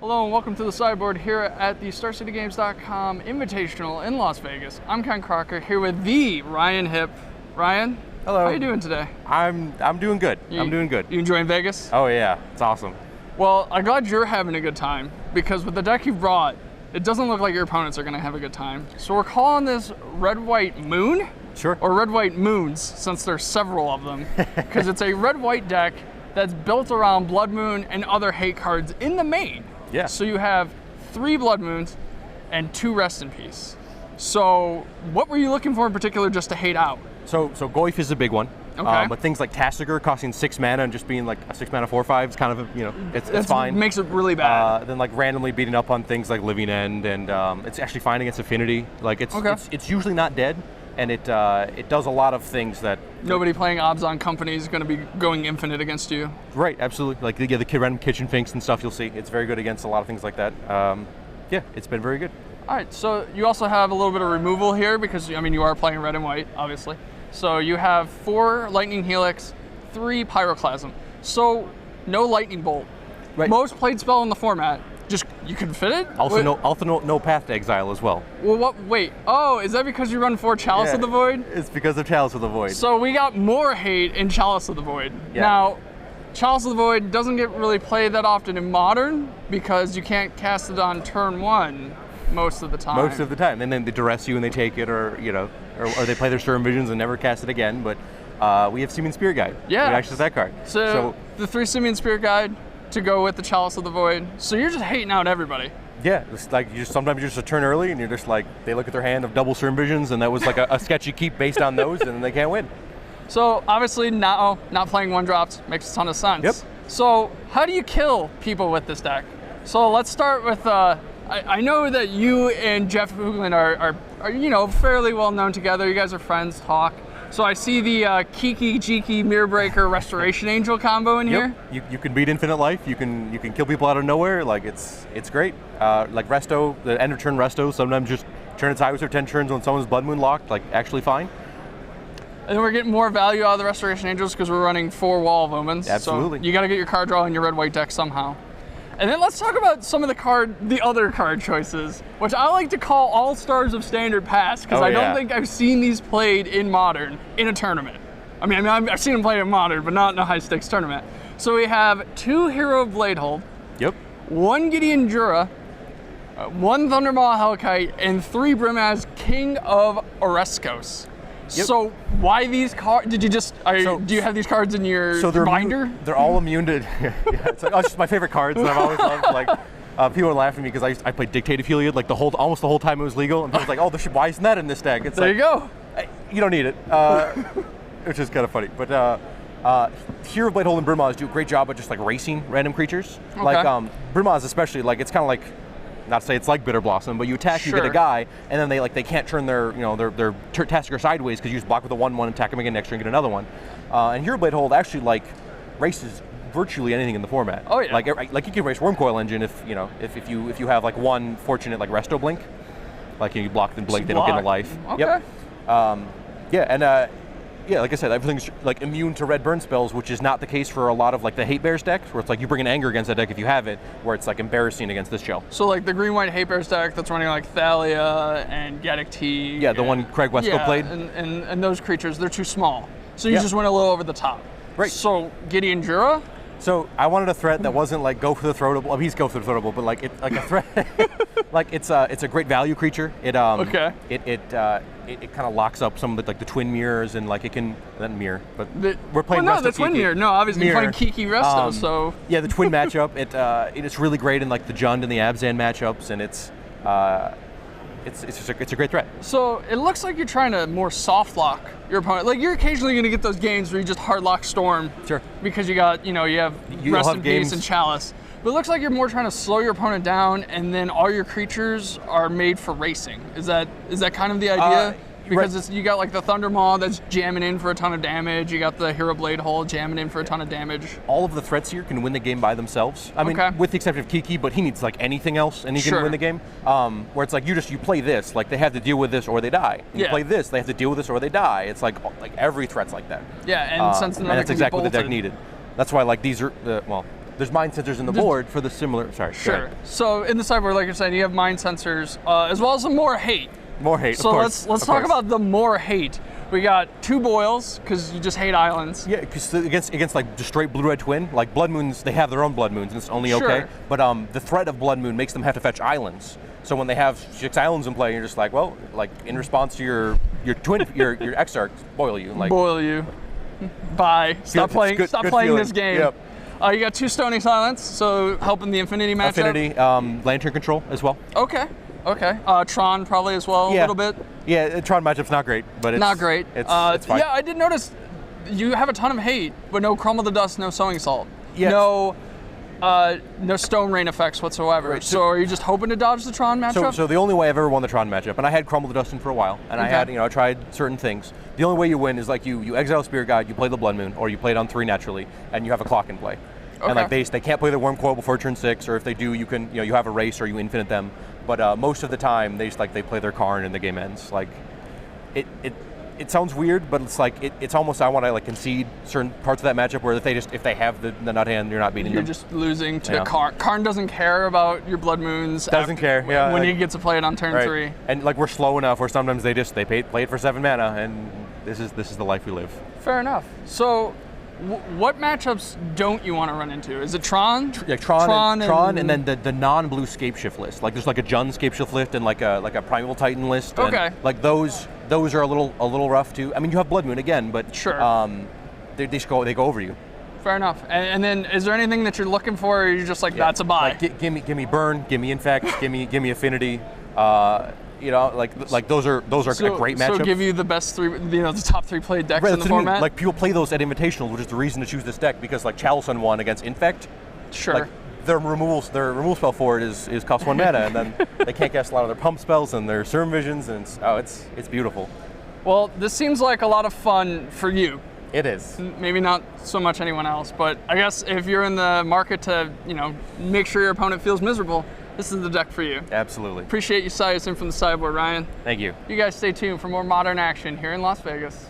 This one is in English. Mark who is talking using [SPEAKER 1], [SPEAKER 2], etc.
[SPEAKER 1] Hello and welcome to the Sideboard here at the StarCityGames.com Invitational in Las Vegas. I'm Ken Crocker here with the Ryan Hipp. Ryan,
[SPEAKER 2] hello.
[SPEAKER 1] How are you doing today?
[SPEAKER 2] I'm doing good. I'm doing good.
[SPEAKER 1] You enjoying Vegas?
[SPEAKER 2] Oh yeah, it's awesome.
[SPEAKER 1] Well, I'm glad you're having a good time because with the deck you've brought, it doesn't look like your opponents are going to have a good time. So we're calling this Red-White Moon?
[SPEAKER 2] Sure.
[SPEAKER 1] Or Red-White Moons, since there's several of them. Because it's a red-white deck that's built around Blood Moon and other hate cards in the main.
[SPEAKER 2] Yeah.
[SPEAKER 1] So you have 3 Blood Moons and 2 Rest in Peace. So what were you looking for in particular just to hate out?
[SPEAKER 2] So Goyf is a big one.
[SPEAKER 1] Okay.
[SPEAKER 2] But things like Tasigur costing 6 mana and just being like a 6 mana 4/5 is kind of, it's fine.
[SPEAKER 1] Makes it really bad.
[SPEAKER 2] Then like randomly beating up on things like Living End, and it's actually fine against Affinity. Like it's usually not dead, and it does a lot of things that
[SPEAKER 1] nobody playing Abzan Company is going to be going infinite against you.
[SPEAKER 2] Right, absolutely. Like the random Kitchen Finks and stuff, you'll see it's very good against a lot of things like that. Yeah, it's been very good.
[SPEAKER 1] All right, so you also have a little bit of removal here because you are playing red and white, obviously. So you have 4 Lightning Helix, 3 Pyroclasm. So no Lightning Bolt.
[SPEAKER 2] Right.
[SPEAKER 1] Most played spell in the format. Just you can fit it.
[SPEAKER 2] Also, no Path to Exile as well.
[SPEAKER 1] Well, what? Wait. Oh, is that because you run 4 Chalice of the Void?
[SPEAKER 2] It's because of Chalice of the Void.
[SPEAKER 1] So we got more hate in Chalice of the Void.
[SPEAKER 2] Yeah.
[SPEAKER 1] Now, Chalice of the Void doesn't get really played that often in Modern because you can't cast it on turn 1 most of the time.
[SPEAKER 2] Most of the time, and then they duress you and they take it, or they play their Sturm Visions and never cast it again. But we have Simian Spirit Guide.
[SPEAKER 1] Yeah.
[SPEAKER 2] We access that card.
[SPEAKER 1] So the 3 Simian Spirit Guide to go with the Chalice of the Void. So you're just hating out everybody.
[SPEAKER 2] Yeah, it's like sometimes you're just a turn early and you're just like, they look at their hand of double Sturm Visions and that was like a sketchy keep based on those, and they can't win.
[SPEAKER 1] So obviously now not playing 1-drops makes a ton of sense.
[SPEAKER 2] Yep.
[SPEAKER 1] So how do you kill people with this deck? So let's start with, I know that you and Jeff Hoogland are fairly well known together. You guys are friends, talk. So I see the Kiki Jiki Mirror Breaker Restoration Angel combo in here.
[SPEAKER 2] You can beat Infinite Life. You can kill people out of nowhere. Like it's great. Like Resto, the end of turn Resto. Sometimes just turn its highways for 10 turns when someone's Blood Moon locked. Like actually fine.
[SPEAKER 1] And then we're getting more value out of the Restoration Angels because we're running 4 Wall of Omens.
[SPEAKER 2] Absolutely.
[SPEAKER 1] So you got to get your card draw in your red-white deck somehow. And then let's talk about some of the other card choices, which I like to call All-Stars of Standard Pass, because I don't think I've seen these played in Modern in a tournament. I've seen them played in Modern, but not in a high-stakes tournament. So we have 2 Hero Bladehold,
[SPEAKER 2] Yep.
[SPEAKER 1] 1 Gideon Jura, 1 Thundermaw Hellkite, and 3 Brimaz King of Oreskos.
[SPEAKER 2] Yep.
[SPEAKER 1] So why these cards? Did you just? Do you have these cards in your binder?
[SPEAKER 2] They're all immune to. Yeah, it's just my favorite cards that I've always loved. Like people are laughing at me because I played Dictated Heliod like almost the whole time it was legal, and people were like, "Oh, why isn't that in this deck?" It's
[SPEAKER 1] there you go.
[SPEAKER 2] You don't need it, which is kind of funny. But Hero Bladehold and Brimaz do a great job of just like racing random creatures.
[SPEAKER 1] Okay.
[SPEAKER 2] Like Brimaz especially, like it's kind of like. Not to say it's like Bitter Blossom, but you attack, you get a guy, and then they can't turn their Tasigur sideways because you just block with a 1/1, attack them again next turn, and get another one. And Hero Bladehold actually like races virtually anything in the format.
[SPEAKER 1] Oh yeah.
[SPEAKER 2] Like you can race Wormcoil Engine if you have like one fortunate like Resto Blink, like you block and blink, they don't get a life.
[SPEAKER 1] Okay.
[SPEAKER 2] Yep. Yeah, like I said, everything's like immune to red burn spells, which is not the case for a lot of like the Hate Bears decks, where it's like you bring an anger against that deck if you have it, where it's like embarrassing against this shell.
[SPEAKER 1] So like the green-white Hate Bears deck that's running like Thalia and Gaddock T.
[SPEAKER 2] Yeah, the one Craig Westco played.
[SPEAKER 1] And those creatures, they're too small. So you just went a little over the top.
[SPEAKER 2] Right.
[SPEAKER 1] So Gideon Jura?
[SPEAKER 2] So I wanted a threat that wasn't like go for the throatable. Well, he's go for the throatable, but like a threat. Like it's a great value creature. It kind of locks up some of the twin mirrors, and like it can mirror. But we're playing.
[SPEAKER 1] Well, no, the twin mirror. No, obviously you're playing Kiki Resto. So
[SPEAKER 2] yeah, the twin matchup. It's really great in like the Jund and the Abzan matchups, and it's a great threat.
[SPEAKER 1] So it looks like you're trying to more soft lock your opponent. Like you're occasionally going to get those games where you just hard lock Storm.
[SPEAKER 2] Sure.
[SPEAKER 1] Because you have Rest in Peace and Chalice. But it looks like you're more trying to slow your opponent down, and then all your creatures are made for racing. Is that kind of the idea? Because you got like the Thundermaw that's jamming in for a ton of damage. You got the Hero Bladehold jamming in for a ton of damage.
[SPEAKER 2] All of the threats here can win the game by themselves. I mean, with the exception of Kiki, but he needs like anything else, and he can win the game. Where it's like you play this, like they have to deal with this or they die. You play this, they have to deal with this or they die. It's like every threat's like that.
[SPEAKER 1] Yeah, and since
[SPEAKER 2] and that's exactly what the deck needed. That's why like these are there's mind sensors in the board for the similar. Sorry.
[SPEAKER 1] Sure. So in the sideboard, like you're saying, you have mind sensors as well as the more hate.
[SPEAKER 2] More hate.
[SPEAKER 1] So
[SPEAKER 2] of course,
[SPEAKER 1] let's talk about the more hate. We got 2 boils because you just hate islands.
[SPEAKER 2] Yeah, because against like just straight blue red twin, like blood moons, they have their own blood moons and it's only okay.
[SPEAKER 1] Sure.
[SPEAKER 2] But the threat of blood moon makes them have to fetch islands. So when they have 6 islands in play, you're just like, well, like in response to your twin, your Exarch boil you. Like,
[SPEAKER 1] boil you. Bye. Stop playing. Stop playing
[SPEAKER 2] feeling.
[SPEAKER 1] this game.
[SPEAKER 2] Yep.
[SPEAKER 1] You got 2 Stony Silence, so helping the Infinity matchup.
[SPEAKER 2] Affinity, Lantern control as well.
[SPEAKER 1] Okay. Okay. Tron probably as well, a little bit.
[SPEAKER 2] Yeah, Tron matchup's not great, but it's
[SPEAKER 1] not great.
[SPEAKER 2] It's fine.
[SPEAKER 1] Yeah, I did notice you have a ton of hate, but no Crumble the Dust, no Sowing Salt,
[SPEAKER 2] Yes.
[SPEAKER 1] no Stone Rain effects whatsoever.
[SPEAKER 2] Right,
[SPEAKER 1] so are you just hoping to dodge the Tron matchup?
[SPEAKER 2] So the only way I've ever won the Tron matchup, and I had Crumble the Dust in for a while, and I had, I tried certain things. The only way you win is like you exile Spirit Guide, you play the Blood Moon, or you play it on 3 naturally, and you have a clock in play.
[SPEAKER 1] Okay.
[SPEAKER 2] And like they can't play their Worm Coil before turn 6, or if they do, you can you have a race or you infinite them. But most of the time, they play their Karn and the game ends. Like, it sounds weird, but it's like it's almost I want to like concede certain parts of that matchup where if they have the nut hand, you're not beating them.
[SPEAKER 1] You're just losing to Karn. Karn doesn't care about your Blood Moons.
[SPEAKER 2] Doesn't care. Yeah.
[SPEAKER 1] When he gets to play it on turn 3.
[SPEAKER 2] And like we're slow enough where sometimes they play it for 7 mana, and this is the life we live.
[SPEAKER 1] Fair enough. So. What matchups don't you want to run into? Is it Tron?
[SPEAKER 2] Yeah, Tron, and then the non-blue Scapeshift list. Like there's like a Jund Scapeshift list and like a Primal Titan list.
[SPEAKER 1] Okay.
[SPEAKER 2] And like those are a little rough too. I mean, you have Blood Moon again, but
[SPEAKER 1] sure.
[SPEAKER 2] They go over you.
[SPEAKER 1] Fair enough. And then is there anything that you're looking for, or are you just like that's a buy?
[SPEAKER 2] Like, give me Burn, give me Infect, give me Affinity. Like those are a great matchup.
[SPEAKER 1] So give you the best 3, the top 3 played decks in the format.
[SPEAKER 2] Like people play those at Invitationals, which is the reason to choose this deck because like Chalice won against Infect.
[SPEAKER 1] Sure.
[SPEAKER 2] Like, their removal spell for it is cost 1 mana, and then they can't cast a lot of their pump spells and their Serum Visions, and it's beautiful.
[SPEAKER 1] Well, this seems like a lot of fun for you.
[SPEAKER 2] It is.
[SPEAKER 1] Maybe not so much anyone else, but I guess if you're in the market to make sure your opponent feels miserable, this is the deck for you.
[SPEAKER 2] Absolutely.
[SPEAKER 1] Appreciate you sizing from the sideboard, Ryan.
[SPEAKER 2] Thank you.
[SPEAKER 1] You guys stay tuned for more Modern action here in Las Vegas.